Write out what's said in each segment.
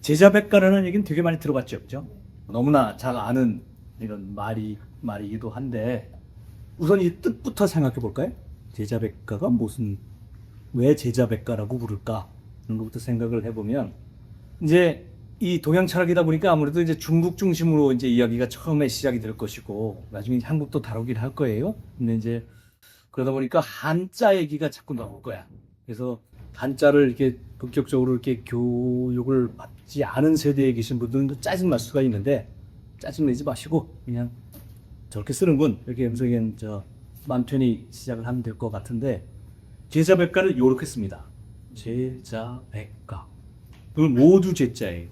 제자백가라는 얘기는 되게 많이 들어봤죠, 그죠? 너무나 잘 아는 이런 말이기도 한데 우선 이 뜻부터 생각해 볼까요? 제자백가가 왜 제자백가라고 부를까? 이런 것부터 생각을 해보면 이제 이 동양 철학이다 보니까 아무래도 이제 중국 중심으로 이제 이야기가 처음에 시작이 될 것이고 나중에 한국도 다루긴 할 거예요. 근데 이제 그러다 보니까 한자 얘기가 자꾸 나올 거야. 그래서 한자를 이렇게 본격적으로 이렇게 교육을 받지 않은 세대에 계신 분들은 짜증 날 수가 있는데 짜증 내지 마시고 그냥 저렇게 쓰는군 이렇게 하면서 그냥 마음 편히 시작을 하면 될 것 같은데 제자백가를 요렇게 씁니다. 제자백가. 그건 모두 제자예요.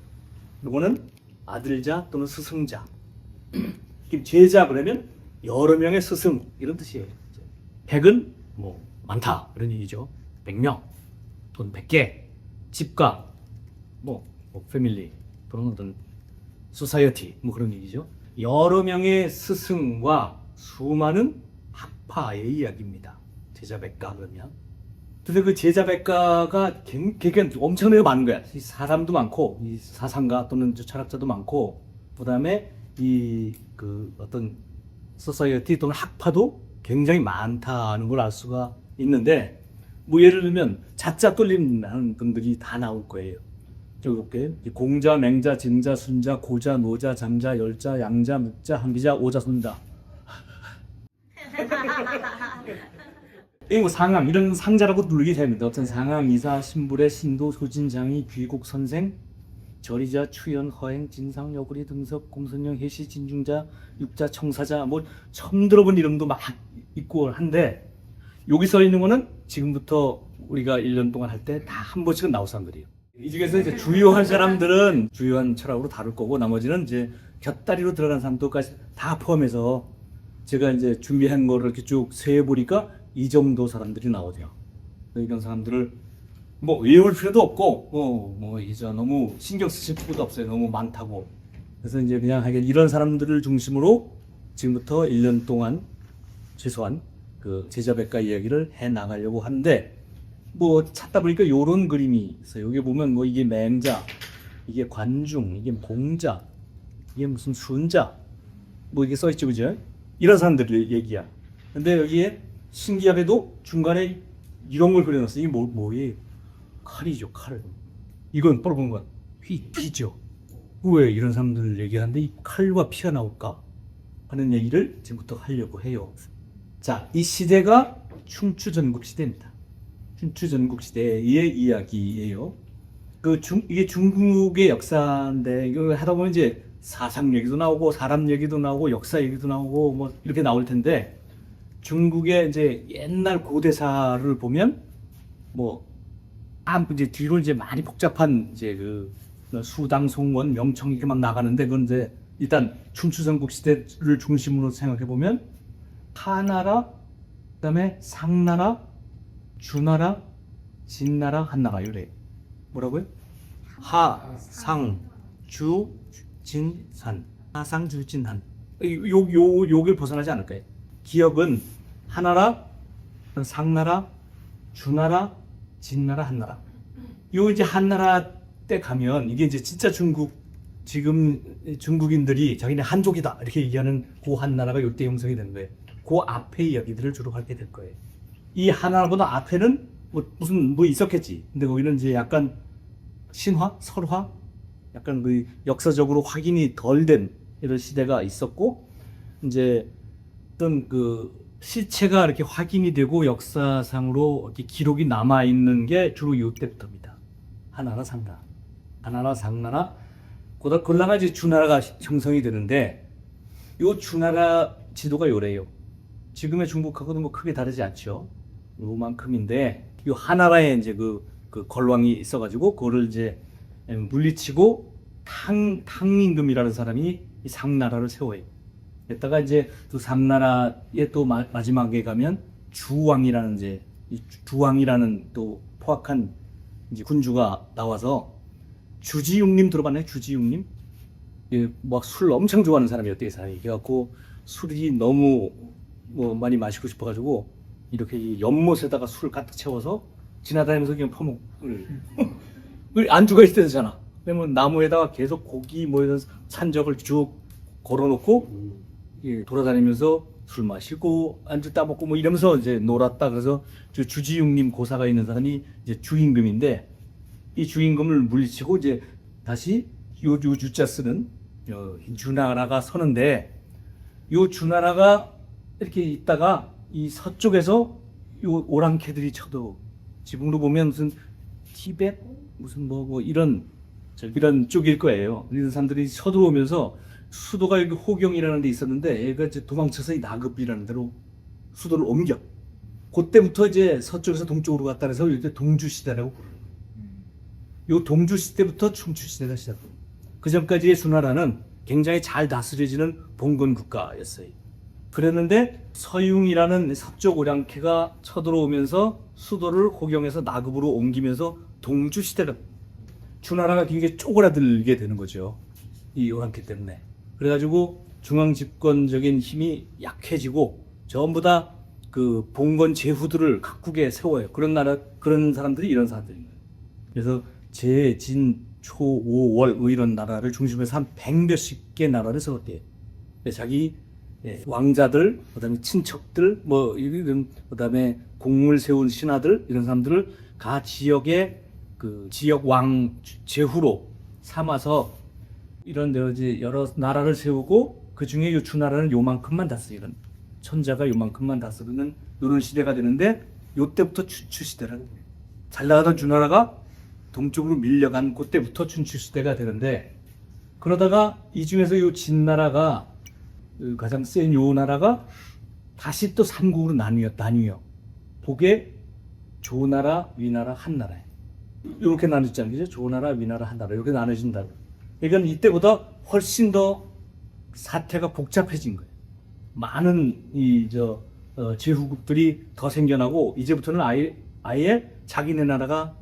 이거는 아들자 또는 스승자. 제자 그러면 여러 명의 스승 이런 뜻이에요. 백은 뭐 많다 이런 얘기죠. 100명 또는 100개 집가 뭐 패밀리 또는 어떤 소사이어티 뭐 그런 얘기죠. 여러 명의 스승과 수많은 학파의 이야기입니다. 제자백가 그러면. 근데 그 제자백가가 굉장히 엄청나게 많은 거야. 이 사람도 많고, 이 사상가 또는 철학자도 많고, 그 다음에 그 어떤 소사이어티 또는 학파도 굉장히 많다는 걸 알 수가 있는데, 뭐 예를 들면 자자 뚫림하는 분들이 다 나올 거예요. 저기 볼게요. 공자, 맹자, 진자, 순자, 고자, 노자, 잠자, 열자, 양자, 묵자, 한비자, 오자, 손자. 뭐 상암 이런 상자라고 누르게 됩니다. 어떤 상암, 이사, 신불의, 신도, 소진장이, 귀국, 선생, 절이자, 추연, 허행, 진상, 여구리, 등섭, 공선영, 해시, 진중자, 육자, 청사자 뭐 처음 들어본 이름도 막 있고 한데 여기 써 있는 거는 지금부터 우리가 1년 동안 할 때 다 한 번씩은 나올 사람들이에요. 이 중에서 이제 주요한 사람들은 주요한 철학으로 다룰 거고 나머지는 이제 곁다리로 들어간 사람들까지 다 포함해서 제가 이제 준비한 거를 이렇게 쭉 세어 보니까 이 정도 사람들이 나오죠. 이런 사람들을 뭐 외울 필요도 없고 이제 너무 신경 쓰실 필요도 없어요. 너무 많다고. 그래서 이제 그냥 하긴 이런 사람들을 중심으로 지금부터 1년 동안 최소한 그 제자백가 이야기를 해 나가려고 하는데 뭐 찾다 보니까 요런 그림이 있어요. 여기 보면 뭐 이게 맹자, 이게 관중, 이게 공자, 이게 무슨 순자 뭐 이게 써 있죠, 그죠? 이런 사람들의 얘기야. 근데 여기에 신기하게도 중간에 이런 걸 그려놨어요. 이게 뭐예요? 칼이죠, 칼. 이건 뻘건 건 피죠. 왜 이런 사람들 얘기하는데 이 칼과 피가 나올까 하는 얘기를 지금부터 하려고 해요. 자, 이 시대가 춘추전국 시대입니다. 춘추전국 시대의 이야기예요. 이게 중국의 역사인데 이거 하다 보면 이제 사상 얘기도 나오고 사람 얘기도 나오고 역사 얘기도 나오고 뭐 이렇게 나올 텐데 중국의 이제 옛날 고대사를 보면 이제 뒤로 이제 많이 복잡한 이제 그 수당, 송원, 명청 이렇게 막 나가는데 그건 이제 일단 춘추전국 시대를 중심으로 생각해 보면 하나라, 그다음에 상나라, 주나라, 진나라, 한나라 이래. 뭐라고요? 하, 상, 주, 진, 산. 하상, 주, 진, 한. 요길 벗어나지 않을까요? 기억은 하나라, 상나라, 주나라, 진나라, 한나라. 요 이제 한나라 때 가면 이게 이제 진짜 지금 중국인들이 자기네 한족이다 이렇게 얘기하는 그 한나라가 요때 형성이 된 거예요. 그 앞에 이야기들을 주로 하게 될 거예요. 이 하나라보다 앞에는 무슨 있었겠지. 근데 거기는 이제 약간 신화, 설화, 약간 그 역사적으로 확인이 덜 된 이런 시대가 있었고 이제 어떤 그 시체가 이렇게 확인이 되고 역사상으로 이렇게 기록이 남아 있는 게 주로 이때부터입니다. 하나라, 상나라, 하나라, 상나라, 그러다가 이제 주나라가 형성이 되는데 요 주나라 지도가 요래요. 지금의 중국하고도 뭐 크게 다르지 않죠. 요만큼인데 요 하나라에 이제 그 걸왕이 있어가지고 그거를 이제 물리치고 탕임금이라는 사람이 이 상나라를 세워요. 했다가 이제 또 상나라의 또 마지막에 가면 주왕이라는 이제 주왕이라는 또 포악한 이제 군주가 나와서 주지웅님 들어봤나요? 주지웅님? 예, 막 술 엄청 좋아하는 사람이었대, 이 사람이. 그래갖고 술이 너무 많이 마시고 싶어가지고 이렇게 연못에다가 술을 가득 채워서 지나다니면서 그냥 퍼먹을 안주가 있대잖아. 그러면 나무에다가 계속 고기 뭐 이런 산적을 쭉 걸어놓고 예, 돌아다니면서 술 마시고 안주 따먹고 뭐 이러면서 이제 놀았다. 그래서 저 주지웅님 고사가 있는 사람이 이제 주임금인데 이 주임금을 물리치고 이제 다시 요 주자 쓰는 주나라가 서는데 요 주나라가 이렇게 있다가 이 서쪽에서 요 오랑캐들이 쳐도 지붕으로 보면 무슨 티벳 무슨 뭐 이런 쪽일 거예요. 이런 사람들이 쳐들어오면서 수도가 여기 호경이라는 데 있었는데 얘가 이제 도망쳐서 이 나급이라는 데로 수도를 옮겨. 그때부터 이제 서쪽에서 동쪽으로 갔다 그래서 이제 동주 시대라고 부르는 거예요. 요 동주 시대부터 춘추 시대가 시작돼요. 그 전까지의 수나라는 굉장히 잘 다스려지는 봉건 국가였어요. 그랬는데 서융이라는 서쪽 오랑캐가 쳐들어오면서 수도를 호경에서 나급으로 옮기면서 동주 시대가 주나라가 되게 쪼그라들게 되는 거죠. 이 오랑캐 때문에. 그래가지고 중앙 집권적인 힘이 약해지고 전부 다 그 봉건 제후들을 각국에 세워요. 그런 사람들이 이런 사람들인 거예요. 그래서 제, 진, 초, 오, 월 이런 나라를 중심으로 해서 한 100몇십 개 나라를 세웠대요. 자기 왕자들, 그다음에 친척들, 뭐 이런 그다음에 공을 세운 신하들 이런 사람들을 각 지역의 그 지역 왕 제후로 삼아서 이런 이제 여러 나라를 세우고 그 중에 요 주나라는 요만큼만 다스려 이런 천자가 요만큼만 다스리는 이런 시대가 되는데 요때부터 춘추 시대라는 거예요. 잘 나가던 주나라가 동쪽으로 밀려간 그때부터 춘추 시대가 되는데 그러다가 이 중에서 요 진나라가 가장 센 요 나라가 다시 또 삼국으로 나뉘어. 그게 조나라, 위나라, 한나라예요. 이렇게 나뉘었잖아요. 그죠? 조나라, 위나라, 한나라 이렇게 나눠진다. 그러니까 이때보다 훨씬 더 사태가 복잡해진 거예요. 많은 제후국들이 더 생겨나고 이제부터는 아예 자기네 나라가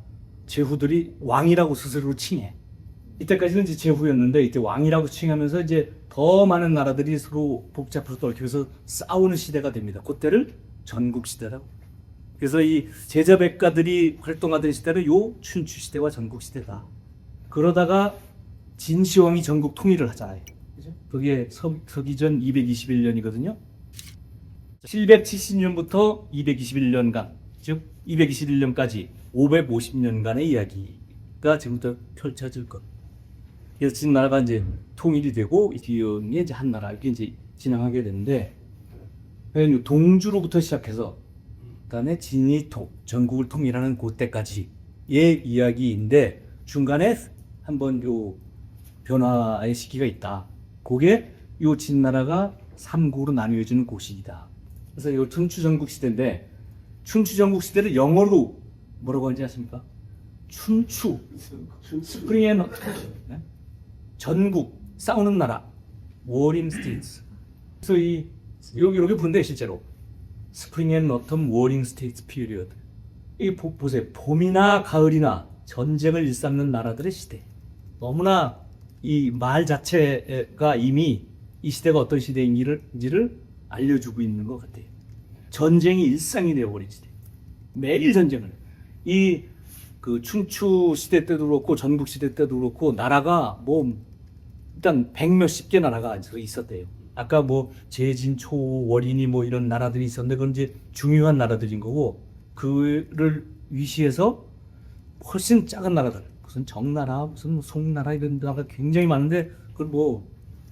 제후들이 왕이라고 스스로 칭해. 이때까지는 이제 제후였는데 이때 왕이라고 칭하면서 이제 더 많은 나라들이 서로 복잡해서 얽혀서 싸우는 시대가 됩니다. 그때를 전국 시대라고. 그래서 이 제자백가들이 활동하던 시대를 요 춘추 시대와 전국 시대다. 그러다가 진시황이 전국 통일을 하잖아요. 그게 서기전 221년이거든요. 770년부터 221년간, 즉 221년까지 550년간의 이야기가 지금부터 펼쳐질 것. 그래서 진나라가 이제 통일이 되고 이 뒤에 이제 한나라 이렇게 이제 진행하게 되는데 동주로부터 시작해서 그다음에 진이 전국을 통일하는 그때까지의 이야기인데 중간에 한번 요 변화의 시기가 있다. 그게 요 진나라가 삼국으로 나뉘어지는 고시기다. 그래서 요 춘추 전국 시대인데 춘추 전국 시대를 영어로 뭐라고 하는지 아십니까? 춘추, 스프링 앤 네? 전국, 싸우는 나라, 워링 스테이츠. 그래서 이렇게 부른대요 실제로. 스프링 앤 어텀 워링 스테이츠 피리어드. 이 보세요. 봄이나 가을이나 전쟁을 일삼는 나라들의 시대. 너무나 이 말 자체가 이미 이 시대가 어떤 시대인지를 알려주고 있는 것 같아요. 전쟁이 일상이 되어버린 시대. 매일 전쟁을. 그 춘추 시대 때도 그렇고 전국 시대 때도 그렇고 나라가 뭐 일단 100몇십 개 나라가 있었대요. 아까 뭐 제진, 초, 월인이 뭐 이런 나라들이 있었는데 그건 이제 중요한 나라들인 거고 그를 위시해서 훨씬 작은 나라들 무슨 정나라, 무슨 송나라 이런 나라가 굉장히 많은데 그건 뭐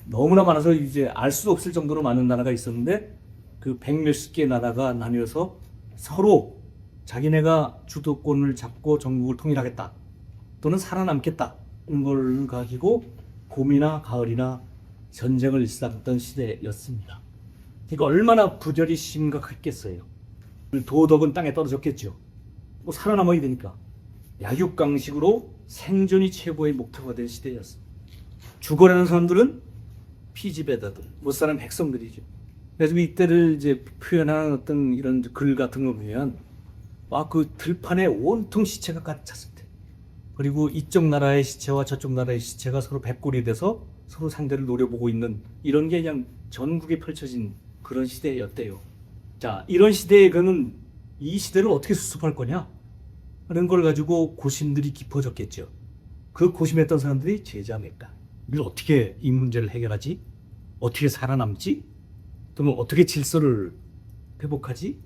너무나 많아서 이제 알 수 없을 정도로 많은 나라가 있었는데 그 100몇십 개 나라가 나뉘어서 서로 자기네가 주도권을 잡고 전국을 통일하겠다 또는 살아남겠다 이런 걸 가지고 봄이나 가을이나 전쟁을 일삼던 시대였습니다. 그러니까 얼마나 부절이 심각했겠어요. 도덕은 땅에 떨어졌겠죠. 뭐 살아남아야 되니까. 약육강식으로 생존이 최고의 목표가 된 시대였습니다. 죽어라는 사람들은 피지배다들, 못 사는 백성들이죠. 그래서 이때를 이제 표현하는 어떤 이런 글 같은 거 보면 그 들판에 온통 시체가 가득 찼을 때 그리고 이쪽 나라의 시체와 저쪽 나라의 시체가 서로 백골이 돼서 서로 상대를 노려보고 있는 이런 게 그냥 전국에 펼쳐진 그런 시대였대요. 자, 이런 시대에 그는 이 시대를 어떻게 수습할 거냐? 그런 걸 가지고 고심들이 깊어졌겠죠. 그 고심했던 사람들이 제자맥가. 이걸 어떻게 이 문제를 해결하지? 어떻게 살아남지? 또는 어떻게 질서를 회복하지?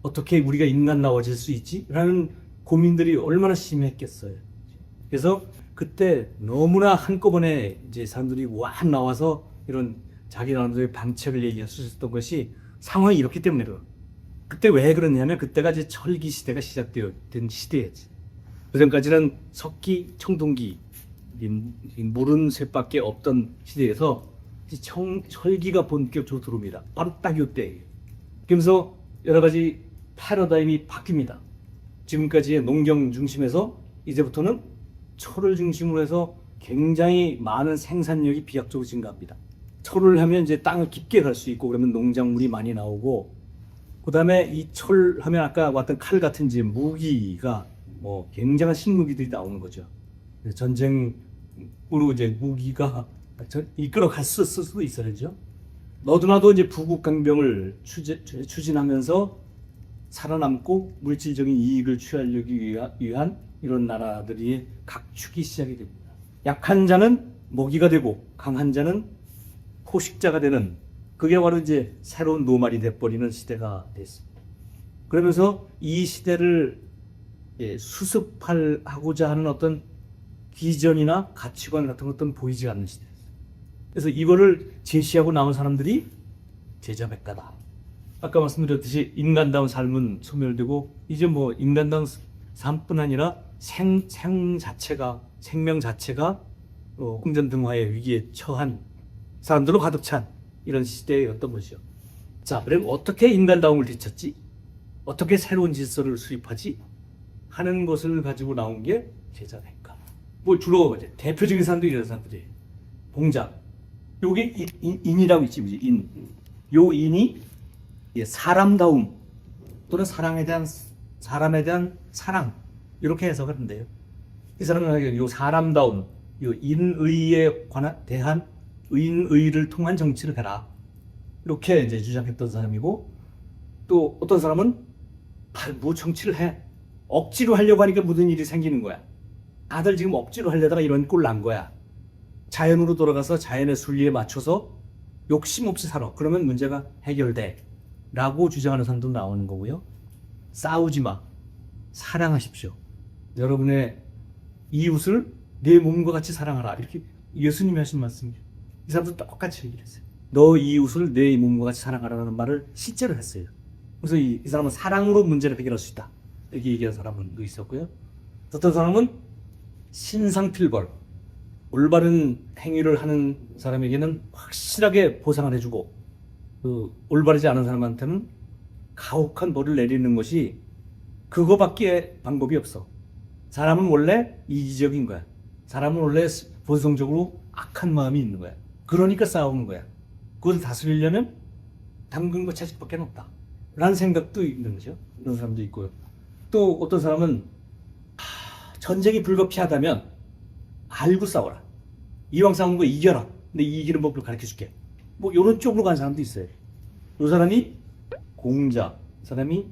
어떻게 우리가 인간다워질 수 있지? 라는 고민들이 얼마나 심했겠어요. 그래서 그때 너무나 한꺼번에 이제 사람들이 와 나와서 이런 자기 나름대로의 방책을 얘기할 수 있었던 것이 상황이 이렇기 때문에 그래요. 그때 왜 그러냐면 그때가 이제 철기 시대가 시작된 시대였지. 그전까지는 석기, 청동기, 물은 셋밖에 없던 시대에서 철기가 본격적으로 들어옵니다. 바로 딱 이때. 그러면서 여러 가지 패러다임이 바뀝니다. 지금까지의 농경 중심에서 이제부터는 철을 중심으로 해서 굉장히 많은 생산력이 비약적으로 증가합니다. 철을 하면 이제 땅을 깊게 갈 수 있고 그러면 농작물이 많이 나오고, 그 다음에 이 철 하면 아까 왔던 칼 같은 이제 무기가 뭐 굉장한 신무기들이 나오는 거죠. 전쟁으로 이제 무기가 이끌어 갔을 수도 있어야죠. 너도나도 이제 부국강병을 추진하면서 살아남고 물질적인 이익을 취하려기 위한 이런 나라들이 각축이 시작이 됩니다. 약한 자는 먹이가 되고 강한 자는 포식자가 되는, 그게 바로 이제 새로운 노말이 돼버리는 시대가 됐습니다. 그러면서 이 시대를 수습하고자 하는 어떤 비전이나 가치관 같은 것들은 보이지 않는 시대였어요. 그래서 이거를 제시하고 나온 사람들이 제자백가다. 아까 말씀드렸듯이 인간다운 삶은 소멸되고 이제 뭐 인간다운 삶뿐 아니라 생명 자체가 흥전등화의 위기에 처한 사람들로 가득 찬 이런 시대였던 것이죠. 자, 그럼 어떻게 인간다움을 되찾지? 어떻게 새로운 질서를 수립하지? 하는 것을 가지고 나온 게 제자백가. 뭐 주로 대표적인 사람들이 이런 사람들이 봉자. 요게 인이라고 있지, 인. 요 인이 사람다움 또는 사람에 대한 사랑, 이렇게 해석을 한대요. 이 사람은 요 사람다움, 요 인의에 대한 인의를 통한 정치를 해라, 이렇게 이제 주장했던 사람이고, 또 어떤 사람은 뭐 정치를 해, 억지로 하려고 하니까 모든 일이 생기는 거야. 다들 지금 억지로 하려다가 이런 꼴 난 거야. 자연으로 돌아가서 자연의 순리에 맞춰서 욕심 없이 살아. 그러면 문제가 해결돼. 라고 주장하는 사람도 나오는 거고요. 싸우지 마. 사랑하십시오. 여러분의 이웃을 내 몸과 같이 사랑하라. 이렇게 예수님이 하신 말씀이죠. 이 사람도 똑같이 얘기를 했어요. 너 이웃을 내 몸과 같이 사랑하라는 말을 실제로 했어요. 그래서 이 사람은 사랑으로 문제를 해결할 수 있다. 이렇게 얘기한 사람은 있었고요. 어떤 사람은 신상필벌, 올바른 행위를 하는 사람에게는 확실하게 보상을 해주고, 올바르지 않은 사람한테는 가혹한 벌을 내리는 것이 그거밖에 방법이 없어. 사람은 원래 이기적인 거야. 사람은 원래 본성적으로 악한 마음이 있는 거야. 그러니까 싸우는 거야. 그걸 다스리려면 담근 거 자식밖에 없다. 라는 생각도 있는 거죠. 그런 사람도 있고요. 또 어떤 사람은 전쟁이 불가피하다면 알고 싸워라. 이왕 싸우는 거 이겨라. 근데 이기는 법을 가르쳐줄게. 뭐 이런 쪽으로 간 사람도 있어요. 이 사람이 공자, 이 사람이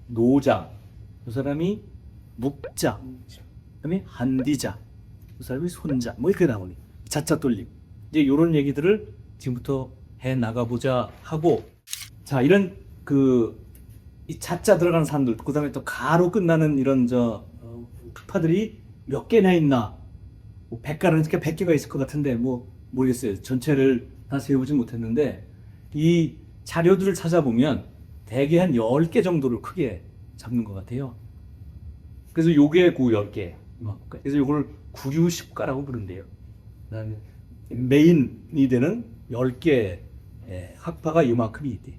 노자, 이 사람이 묵자, 이 사람이 한디자, 이 사람이 손자, 뭐 이렇게 나오니 자자 돌림. 이제 이런 얘기들을 지금부터 해 나가보자 하고, 자, 이런 이 자자 들어가는 사람들, 그 다음에 또 가로 끝나는 이런 파들이 몇 개나 있나? 뭐 100가는 100개가 있을 것 같은데 뭐 모르겠어요. 전체를 다 세우진 못했는데 이 자료들을 찾아보면 대개 한 10개 정도를 크게 잡는 것 같아요. 그래서 요게 10개. 그래서 요걸 구유십가라고 부른대요. 메인이 되는 10개 학파가 이만큼이 있대.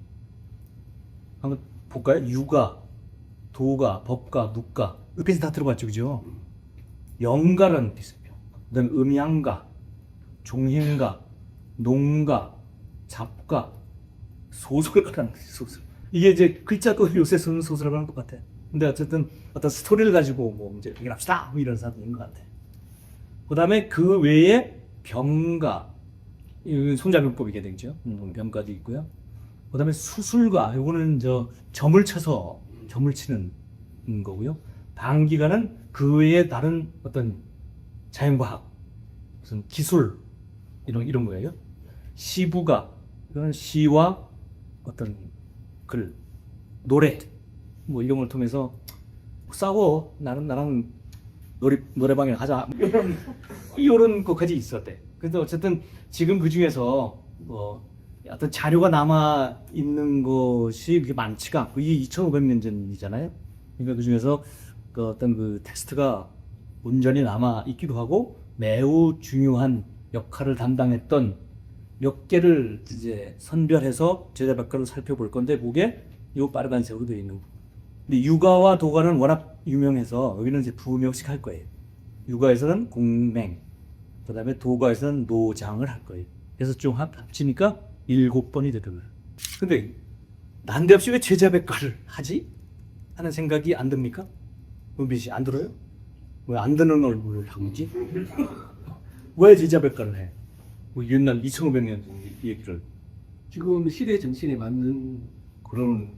한번 볼까요? 유가, 도가, 법가, 묵가. 옆에서 다 들어봤죠, 그죠? 영가라는 뜻이에요. 그다음에 음양가, 종행가, 농가, 잡가, 소설가라는 뜻이에요. 소설. 이게 이제 글자도 요새 쓰는 소설가랑 똑같아. 근데 어쨌든 어떤 스토리를 가지고 뭐 이제 얘기합시다, 뭐 이런 사람인 것 같아. 그다음에 그 외에 병가, 손자병법이게 되죠. 병가도 있고요. 그다음에 수술가, 요거는 점을 쳐서 점을 치는 거고요. 방기가는 그 외에 다른 어떤 자연과학, 무슨 기술 이런 거예요. 시부가 이건 시와 어떤 글, 노래 뭐 이런 걸 통해서 싸워 나랑 노래방에 가자 이런 것까지 있었대. 그래서 어쨌든 지금 그 중에서 뭐 어떤 자료가 남아 있는 것이 그게 많지가 않고 이게 2,500년 전이잖아요. 그러니까 그 중에서 그 어떤 그 텍스트가 온전히 남아 있기도 하고 매우 중요한 역할을 담당했던 몇 개를 이제 선별해서 제자백과를 살펴볼 건데 그게 요 빨간색으로 되어 있는 거. 근데 유가와 도가는 워낙 유명해서 여기는 이제 두 명씩 할 거예요. 유가에서는 공맹, 그다음에 도가에서는 노장을 할 거예요. 그래서 좀 합치니까 7번이 되더라고요. 근데 난데없이 왜 제자백과를 하지? 하는 생각이 안 듭니까? 은빈 씨 안 들어요? 왜 안 드는 얼굴을 하고 있지? 왜 제자백과를 해? 뭐 옛날 2,500년 얘기를 지금 시대 정신에 맞는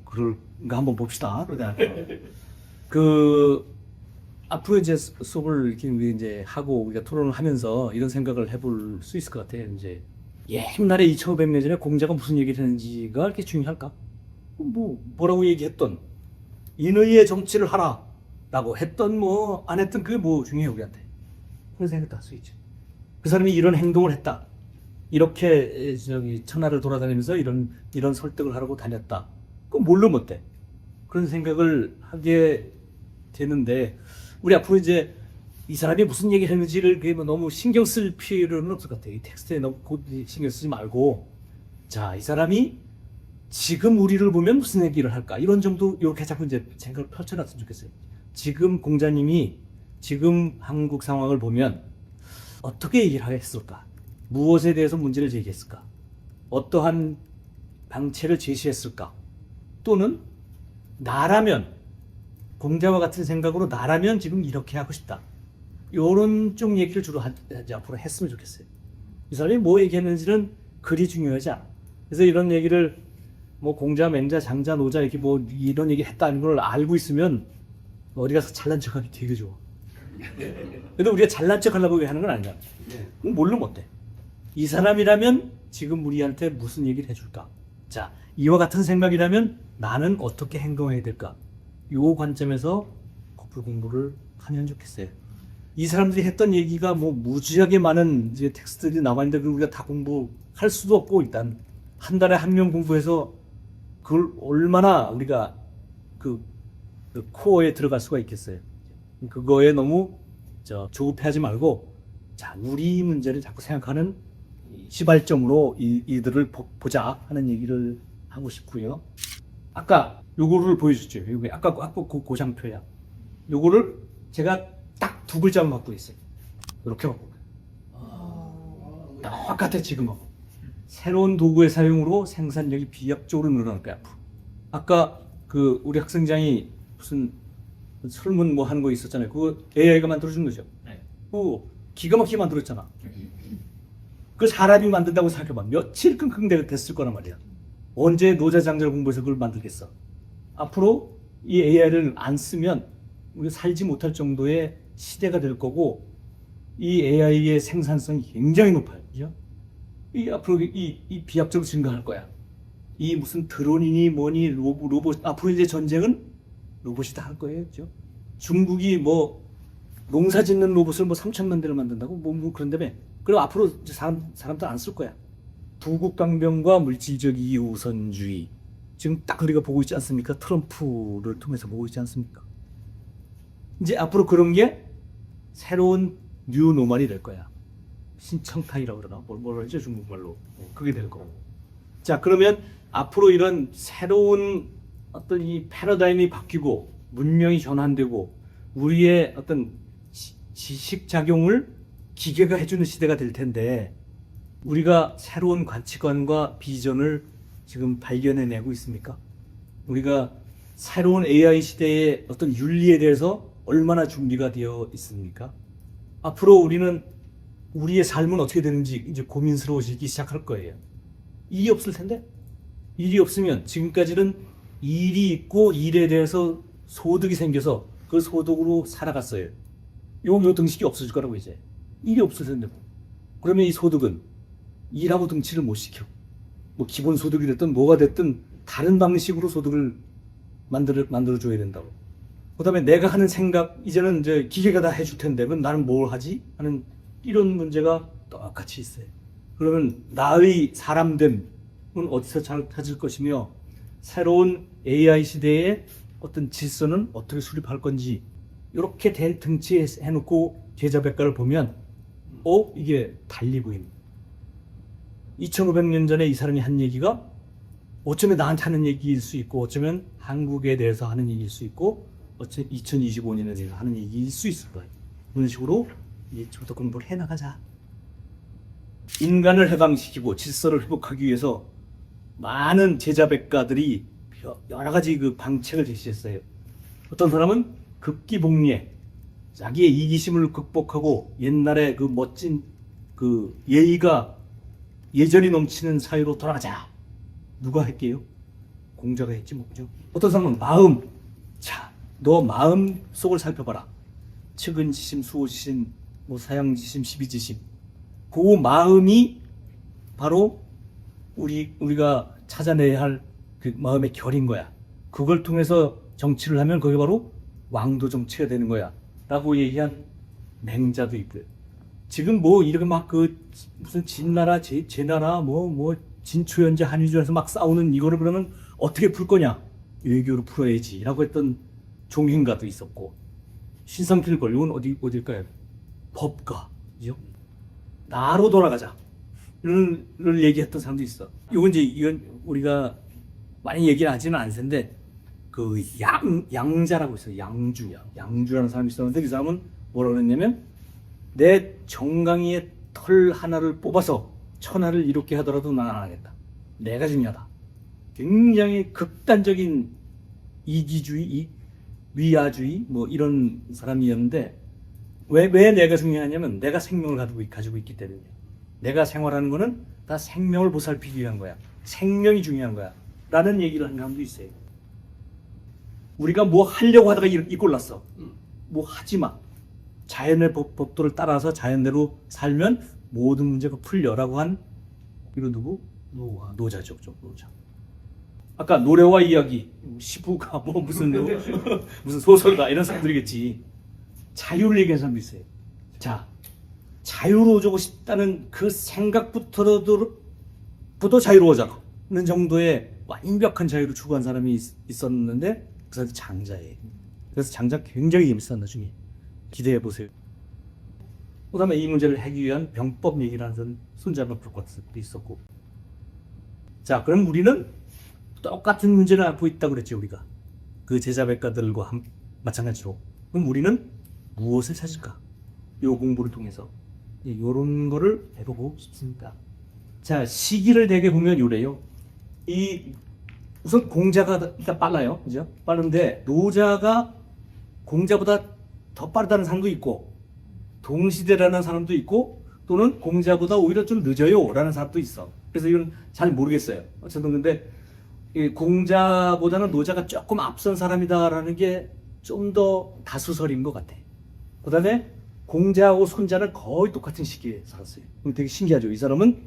그런가 한번 봅시다. 그 앞으로 이제 수업을 이렇게 우리 이제 하고 우리가 토론을 하면서 이런 생각을 해볼 수 있을 것 같아요. 이제 옛날에 2,500년 전에 공자가 무슨 얘기를 했는지가 이렇게 중요할까? 뭐라고 얘기했던 인의의 정치를 하라라고 했던 뭐 안 했던 그게 뭐 중요해 우리한테. 그런 생각도 할 수 있죠. 그 사람이 이런 행동을 했다. 이렇게 저기 천하를 돌아다니면서 이런 설득을 하려고 다녔다. 그럼 뭘로 못돼? 그런 생각을 하게 되는데 우리 앞으로 이제 이 사람이 무슨 얘기를 했는지를 뭐 너무 신경 쓸 필요는 없을 것 같아요. 이 텍스트에 너무 신경 쓰지 말고 자, 이 사람이 지금 우리를 보면 무슨 얘기를 할까? 이런 정도 이렇게 자꾸 이제 생각을 펼쳐놨으면 좋겠어요. 지금 공자님이 지금 한국 상황을 보면 어떻게 얘기를 했을까? 무엇에 대해서 문제를 제기했을까? 어떠한 방책을 제시했을까? 또는 나라면 공자와 같은 생각으로 나라면 지금 이렇게 하고 싶다. 이런 쪽 얘기를 주로 앞으로 했으면 좋겠어요. 이 사람이 뭐 얘기했는지는 그리 중요하지 않아. 그래서 이런 얘기를 뭐 공자, 맹자, 장자, 노자 이렇게 뭐 이런 얘기 했다는 걸 알고 있으면 어디 가서 잘난 척하기 되게 좋아. 그래도 우리가 잘난 척 하려고 하는 건 아니잖아. 그럼 뭘로 못해? 이 사람이라면 지금 우리한테 무슨 얘기를 해줄까? 자, 이와 같은 생각이라면 나는 어떻게 행동해야 될까? 이 관점에서 커플 공부를 하면 좋겠어요. 이 사람들이 했던 얘기가 뭐 무지하게 많은 이제 텍스트들이 나와 있는데 그걸 우리가 다 공부할 수도 없고 일단 한 달에 한 명 공부해서 그걸 얼마나 우리가 그 코어에 들어갈 수가 있겠어요. 그거에 너무 조급해하지 말고 자, 우리 문제를 자꾸 생각하는 시발점으로 이들을 보자 하는 얘기를 하고 싶고요. 아까 요거를 보여줬죠. 요게 아까 그 고장표야. 요거를 제가 딱 두 글자만 갖고 있어요. 이렇게 갖고. 똑같아 지금하고. 새로운 도구의 사용으로 생산력이 비약적으로 늘어날 거야 앞으로. 아까 그 우리 학생장이 무슨 설문 뭐 하는 거 있었잖아요. 그거 AI가 만들어준 거죠. 네. 그거 기가 막히게 만들었잖아. 그 사람이 만든다고 생각해봐. 며칠 끙끙 됐을 거란 말이야. 언제 노자장자를 공부해서 그걸 만들겠어. 앞으로 이 AI를 안 쓰면 우리가 살지 못할 정도의 시대가 될 거고 이 AI의 생산성이 굉장히 높아요. 그죠? 이 앞으로 이 비약적으로 증가할 거야. 이 무슨 드론이니 뭐니 로봇 앞으로 이제 전쟁은 로봇이 다 할 거예요. 그죠? 중국이 뭐 농사 짓는 로봇을 뭐 3,000만 대를 만든다고 뭐 그런다며. 그럼 앞으로 사람들 안 쓸 거야. 부국강병과 물질적 이우선주의. 지금 딱 우리가 보고 있지 않습니까? 트럼프를 통해서 보고 있지 않습니까? 이제 앞으로 그런 게 새로운 뉴노멀이 될 거야. 신청타이라고 그러나 뭐라 하죠 중국말로. 그게 될 거고. 자, 그러면 앞으로 이런 새로운 어떤 이 패러다임이 바뀌고 문명이 전환되고 우리의 어떤 지식 작용을 기계가 해주는 시대가 될 텐데 우리가 새로운 가치관과 비전을 지금 발견해내고 있습니까? 우리가 새로운 AI 시대의 어떤 윤리에 대해서 얼마나 준비가 되어 있습니까? 앞으로 우리는 우리의 삶은 어떻게 되는지 이제 고민스러워지기 시작할 거예요. 일이 없을 텐데 일이 없으면 지금까지는 일이 있고 일에 대해서 소득이 생겨서 그 소득으로 살아갔어요. 요 등식이 없어질 거라고 이제. 일이 없어졌는데 그러면 이 소득은 일하고 등치를 못 시켜. 뭐 기본 소득이 됐든 뭐가 됐든 다른 방식으로 소득을 만들어줘야 된다고. 그다음에 내가 하는 생각 이제는 이제 기계가 다 해줄 텐데 그럼 나는 뭘 하지? 하는 이런 문제가 똑같이 있어요. 그러면 나의 사람됨은 어디서 찾을 것이며 새로운 AI 시대의 어떤 질서는 어떻게 수립할 건지 이렇게 된 등치에 해놓고 제자백과를 보면 이게 달리 보입니다. 2500년 전에 이 사람이 한 얘기가 어쩌면 나한테 하는 얘기일 수 있고 어쩌면 한국에 대해서 하는 얘기일 수 있고 어쩌면 2025년에 대해서 하는 얘기일 수 있을 거예요. 그런 식으로 이제부터 공부를 해나가자. 인간을 해방시키고 질서를 회복하기 위해서 많은 제자백가들이 여러 가지 그 방책을 제시했어요. 어떤 사람은 극기복리에 자기의 이기심을 극복하고 옛날에 그 멋진 그 예의가 예전이 넘치는 사회로 돌아가자. 누가 할게요? 공자가 했지 뭐죠. 어떤 사람은 마음. 자, 너 마음 속을 살펴봐라. 측은지심, 수호지심, 뭐 사양지심, 시비지심. 그 마음이 바로 우리가 찾아내야 할 그 마음의 결인 거야. 그걸 통해서 정치를 하면 그게 바로 왕도 정치가 되는 거야. 라고 얘기한 맹자도 있고요. 지금 뭐 이렇게 막 그 무슨 진나라, 제나라, 뭐 진초연제, 한유전에서 막 싸우는 이거를 그러면 어떻게 풀 거냐? 외교로 풀어야지. 라고 했던 종행가도 있었고. 신성필 권력은 어딜까요? 법가. 그죠? 나로 돌아가자. 이런 얘기했던 사람도 있어. 이건 우리가 많이 얘기를 하지는 않는데 그 양자라고 있어요. 양주라는 사람이 있었는데 그 사람은 뭐라고 그랬냐면 내 정강이의 털 하나를 뽑아서 천하를 이롭게 하더라도 난 안 하겠다. 내가 중요하다. 굉장히 극단적인 이기주의, 위아주의 뭐 이런 사람이었는데 왜 내가 중요하냐면 내가 생명을 가지고 있기 때문에 내가 생활하는 거는 다 생명을 보살피기 위한 거야. 생명이 중요한 거야. 라는 얘기를 하는 사람도 있어요. 우리가 뭐 하려고 하다가 이 꼴났어. 뭐 하지 마. 자연의 법도를 따라서 자연대로 살면 모든 문제가 풀려라고 한 이거 누구? 노자죠. 노자. 아까 노래와 이야기, 시부가 뭐 무슨 소설가 이런 사람들이겠지. 자유를 얘기하는 사람도 있어요. 자, 자유로워지고 싶다는 그 생각부터 자유로워져라는 정도의 완벽한 자유를 추구한 사람이 있었는데 그 사람이 장자예요. 그래서 장자 굉장히 재밌어 나중에 기대해 보세요. 그다음에 이 문제를 해결하기 위한 병법 얘기를 하는 손잡이 프로과스도 있었고. 자, 그럼 우리는 똑같은 문제를 안고 있다고 그랬죠 우리가. 그 제자백가들과 마찬가지로. 그럼 우리는 무엇을 찾을까? 요 공부를 통해서 요런 거를 해보고 싶습니다. 자, 시기를 대개 보면 요래요. 우선 공자가 일단 빨라요. 그죠? 빠른데 노자가 공자보다 더 빠르다는 사람도 있고 동시대라는 사람도 있고 또는 공자보다 오히려 좀 늦어요 라는 사람도 있어. 그래서 이건 잘 모르겠어요. 어쨌든 근데 공자보다는 노자가 조금 앞선 사람이다라는 게 좀 더 다수설인 것 같아. 그 다음에 공자하고 손자는 거의 똑같은 시기에 살았어요. 그럼 되게 신기하죠. 이 사람은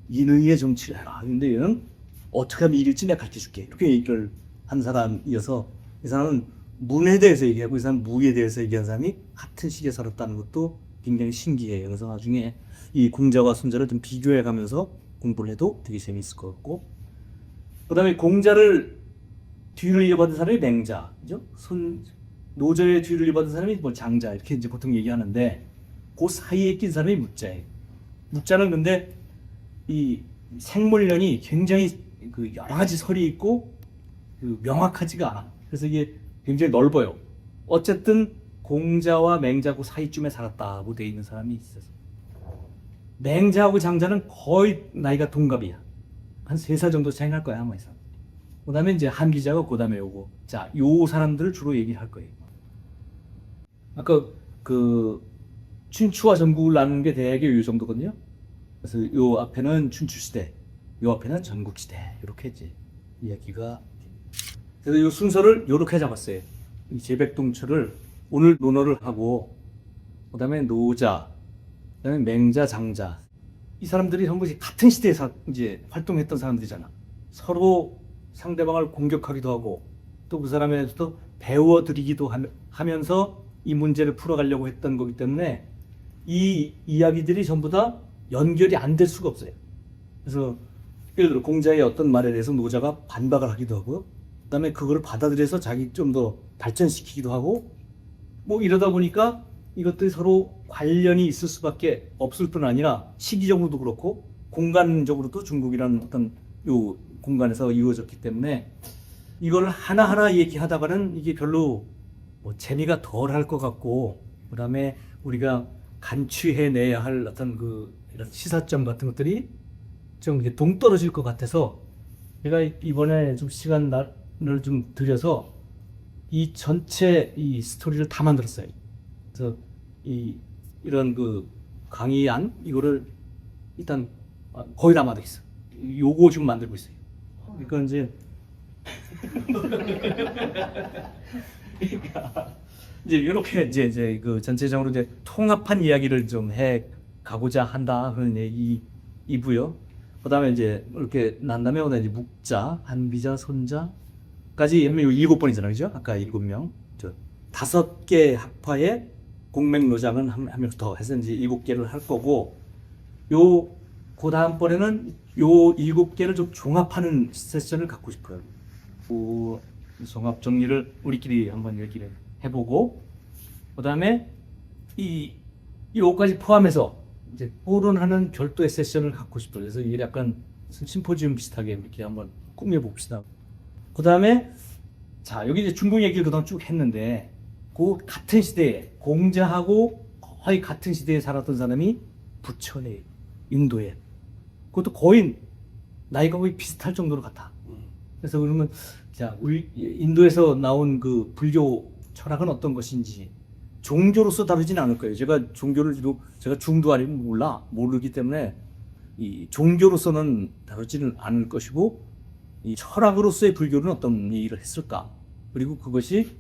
인의의 정치를 해라. 근데 얘는 어떻게 하면 이길지 내가 가르쳐줄게. 이렇게 얘기를 한 사람이어서 이 사람은 문에 대해서 얘기하고 이 사람은 무에 대해서 얘기한 사람이 같은 시기에 살았다는 것도 굉장히 신기해요. 그래서 나중에 이 공자와 손자를 좀 비교해 가면서 공부를 해도 되게 재미있을 것 같고 그 다음에 공자를 뒤를 이어받은 사람이 맹자, 그죠? 노자의 뒤를 이어받은 사람이 뭐 장자 이렇게 이제 보통 얘기하는데 그 사이에 낀 사람이 묵자예요. 묵자는 근데 이 생물련이 굉장히 그 여러 가지 설이 있고 그 명확하지가 않아. 그래서 이게 굉장히 넓어요. 어쨌든 공자와 맹자 그 사이쯤에 살았다고 돼 있는 사람이 있어서 맹자하고 장자는 거의 나이가 동갑이야. 한 3살 정도 차이 날 거야 아마. 그 다음에 이제 한기자가 그 다음에 오고 자, 요 사람들을 주로 얘기할 거예요. 아까 그 춘추와 전국을 나누는 게 대개 요 정도거든요. 그래서 요 앞에는 춘추시대, 요 앞에는 전국시대 이렇게 이제 이야기가. 그래서 요 순서를 요렇게 잡았어요. 이 제백동철을 오늘 논어를 하고 그 다음에 노자, 그다음에 맹자, 장자. 이 사람들이 전부 같은 시대에 이제 활동했던 사람들이잖아. 서로 상대방을 공격하기도 하고 또 그 사람에게도 배워드리기도 하면서 이 문제를 풀어가려고 했던 거기 때문에 이 이야기들이 전부 다 연결이 안 될 수가 없어요. 그래서 예를 들어 공자의 어떤 말에 대해서 노자가 반박을 하기도 하고 그다음에 그걸 받아들여서 자기 좀 더 발전시키기도 하고 뭐 이러다 보니까 이것들이 서로 관련이 있을 수밖에 없을 뿐 아니라 시기적으로도 그렇고 공간적으로도 중국이라는 어떤 요 공간에서 이루어졌기 때문에 이걸 하나하나 얘기하다가는 이게 별로 뭐 재미가 덜 할 것 같고 그다음에 우리가 간취해내야 할 어떤 그 이런 시사점 같은 것들이 좀 이제 동떨어질 것 같아서 제가 이번에 좀 시간을 좀 들여서 이 전체 이 스토리를 다 만들었어요. 그래서 이런 그 강의안 이거를 일단 거의 다 만들고 있어. 요거 지금 만들고 있어요. 그러니까 이제 이제 이렇게 이제 그 전체적으로 이제 통합한 이야기를 좀 해 가고자 한다 그런 얘기이고요. 그다음에 이제 이렇게 난 다음에 오늘 이제 묵자, 한비자, 손자까지 7번이잖아요, 그죠? 아까 7명, 저 5개 학파의 공맹노장은 한 명씩 더 해서 이제 7개를 할 거고, 그 다음번에는 요 7개를 좀 종합하는 세션을 갖고 싶어요. 그 종합 정리를 우리끼리 한번 얘기를 해보고, 그 다음에 요까지 포함해서 이제 토론하는 별도의 세션을 갖고 싶어요. 그래서 이게 약간 심포지움 비슷하게 이렇게 한번 꾸며봅시다. 그 다음에 자 여기 이제 중국 얘기를 그동안 쭉 했는데 그 같은 시대에 공자하고 거의 같은 시대에 살았던 사람이 부처네 인도에 그것도 거의 나이가 거의 비슷할 정도로 같아. 그래서 그러면 자 우리 인도에서 나온 그 불교 철학은 어떤 것인지 종교로서 다루지는 않을 거예요. 제가 종교를 제가 중도 아니면 모르기 때문에 이 종교로서는 다루지는 않을 것이고 이 철학으로서의 불교는 어떤 일을 했을까? 그리고 그것이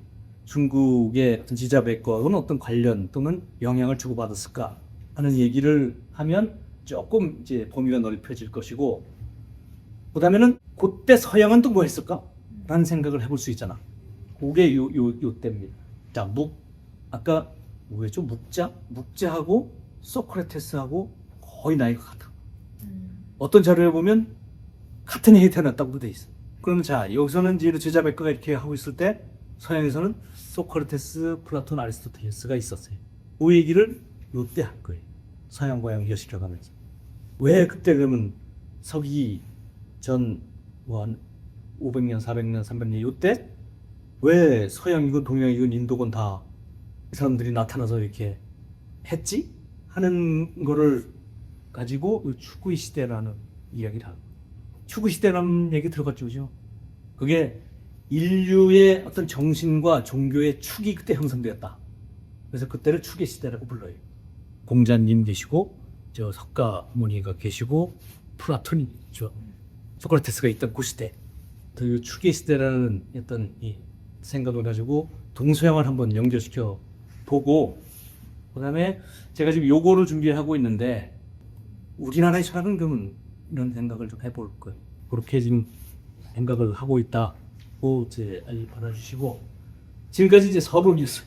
중국의 어떤 지자백과는 어떤 관련 또는 영향을 주고받았을까 하는 얘기를 하면 조금 이제 범위가 넓혀질 것이고 그다음에는 그때 서양은 또 뭐 했을까? 라는 생각을 해볼 수 있잖아. 그게 요 때입니다. 자, 아까 뭐였죠? 묵자하고 소크라테스하고 거의 나이가 같아. 어떤 자료를 보면 같은 해에 태어났다고도 돼 있어. 그러면 자 여기서는 이제 제자백과가 이렇게 하고 있을 때 서양에서는 소크라테스, 플라톤, 아리스토텔레스가 있었어요. 그 얘기를 요때 할 거예요. 서양과 연결시켜 가면서. 왜 그때 그러면 서기 전 뭐 한 500년, 400년, 300년 요때 왜 서양이건 동양이건 인도건 다 이 사람들이 나타나서 이렇게 했지? 하는 거를 가지고 추구의 시대라는 이야기를 하고 추구 시대라는 얘기 들어갔죠, 그죠? 그게 인류의 어떤 정신과 종교의 축이 그때 형성되었다. 그래서 그때를 추계 시대라고 불러요. 공자님 계시고 저 석가모니가 계시고 플라톤이 있죠. 소크라테스가 있던 그 시대. 그 추계 시대라는 어떤 이 생각을 가지고 동서양을 한번 연결시켜 보고 그다음에 제가 지금 요거를 준비하고 있는데 우리나라의 철학은 그러면 이런 생각을 좀 해볼 거예요. 그렇게 지금 생각을 하고 있다고 이제 받아주시고 지금까지 이제 서론이었어요.